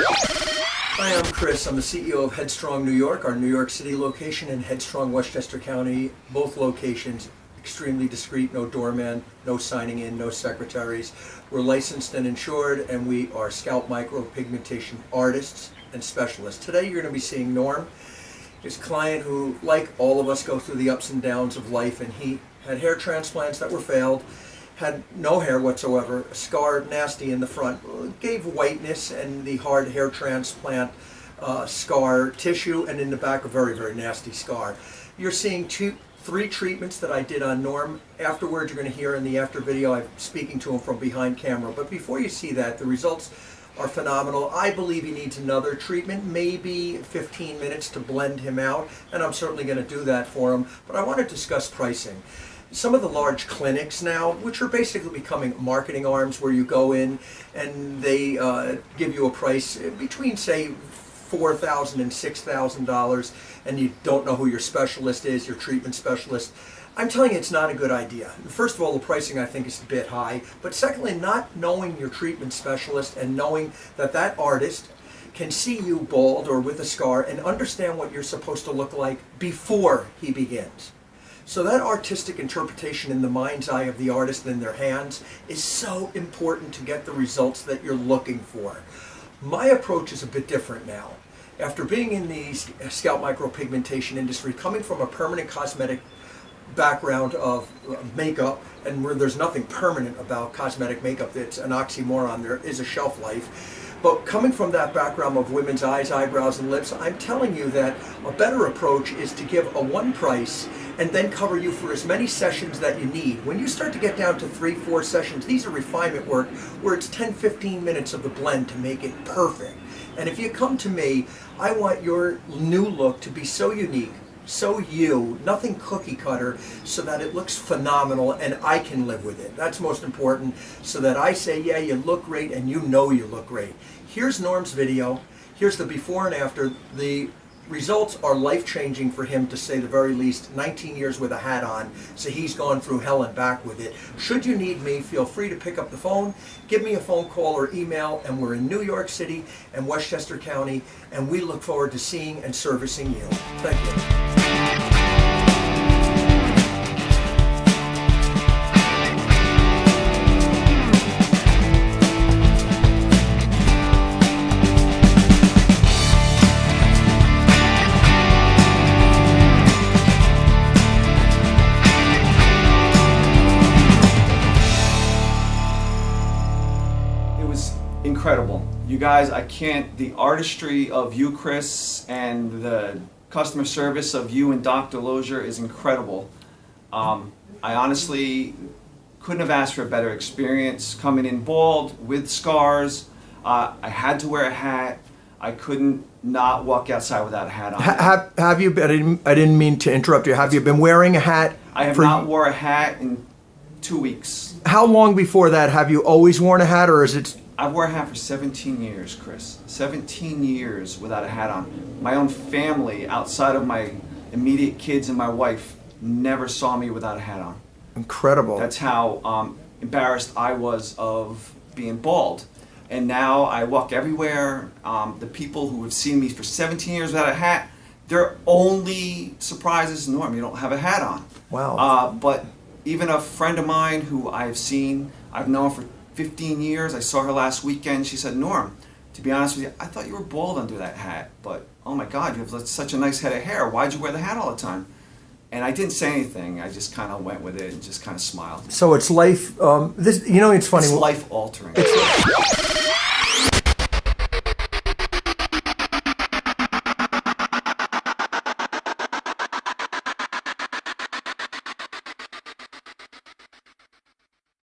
Hi, I'm Chris. I'm the CEO of Headstrong New York, our New York City location, and Headstrong Westchester County. Both locations extremely discreet, no doorman, no signing in, no secretaries. We're licensed and insured, and we are scalp micropigmentation artists and specialists. Today you're going to be seeing Norm, his client who, like all of us, go through the ups and downs of life, and he had hair transplants that were failed, had no hair whatsoever, a scar nasty in the front, gave whiteness, and the hard hair transplant scar tissue, and in the back a very, very nasty scar. You're seeing three treatments that I did on Norm. Afterwards, you're going to hear in the after video, I'm speaking to him from behind camera. But before you see that, the results are phenomenal. I believe he needs another treatment, maybe 15 minutes to blend him out, and I'm certainly going to do that for him. But I want to discuss pricing. Some of the large clinics now, which are basically becoming marketing arms, where you go in and they give you a price between, say, $4,000 and $6,000, and you don't know who your specialist is, your treatment specialist. I'm telling you, it's not a good idea. First of all, the pricing I think is a bit high, but secondly, not knowing your treatment specialist and knowing that that artist can see you bald or with a scar and understand what you're supposed to look like before he begins. So that artistic interpretation in the mind's eye of the artist and in their hands is so important to get the results that you're looking for. My approach is a bit different now. After being in the scalp micropigmentation industry, coming from a permanent cosmetic background of makeup, and where there's nothing permanent about cosmetic makeup, it's an oxymoron, there is a shelf life. But coming from that background of women's eyes, eyebrows, and lips, I'm telling you that a better approach is to give a one price and then cover you for as many sessions that you need. When you start to get down to 3-4 sessions, these are refinement work where it's 10-15 minutes of the blend to make it perfect. And if you come to me, I want your new look to be so unique, so you, nothing cookie cutter, so that it looks phenomenal and I can live with it. That's most important, so that I say, yeah, you look great, and you know you look great. Here's Norm's video. Here's the before and after. The results are life-changing for him, to say the very least. 19 years with a hat on, so he's gone through hell and back with it. Should you need me, feel free to pick up the phone, give me a phone call or email, and we're in New York City and Westchester County, and we look forward to seeing and servicing you. Thank you. Incredible. You guys, the artistry of you, Chris, and the customer service of you and Dr. Lozier is incredible. I honestly couldn't have asked for a better experience. Coming in bald, with scars, I had to wear a hat. I couldn't not walk outside without a hat on. Have you been, I didn't mean to interrupt you, have you been wearing a hat? I have not wore a hat in 2 weeks. How long before that? Have you always worn a hat, or is it? I've worn a hat for 17 years, Chris. 17 years without a hat on. My own family, outside of my immediate kids and my wife, never saw me without a hat on. Incredible. That's how embarrassed I was of being bald. And now I walk everywhere. The people who have seen me for 17 years without a hat, their only surprise is, Norm, you don't have a hat on. Wow. But even a friend of mine who I've known for 15 years, I saw her last weekend. She said, Norm, to be honest with you, I thought you were bald under that hat, but oh my God, you have such a nice head of hair. Why'd you wear the hat all the time? And I didn't say anything. I just kind of went with it and just kind of smiled. So it's life, it's funny. It's life altering.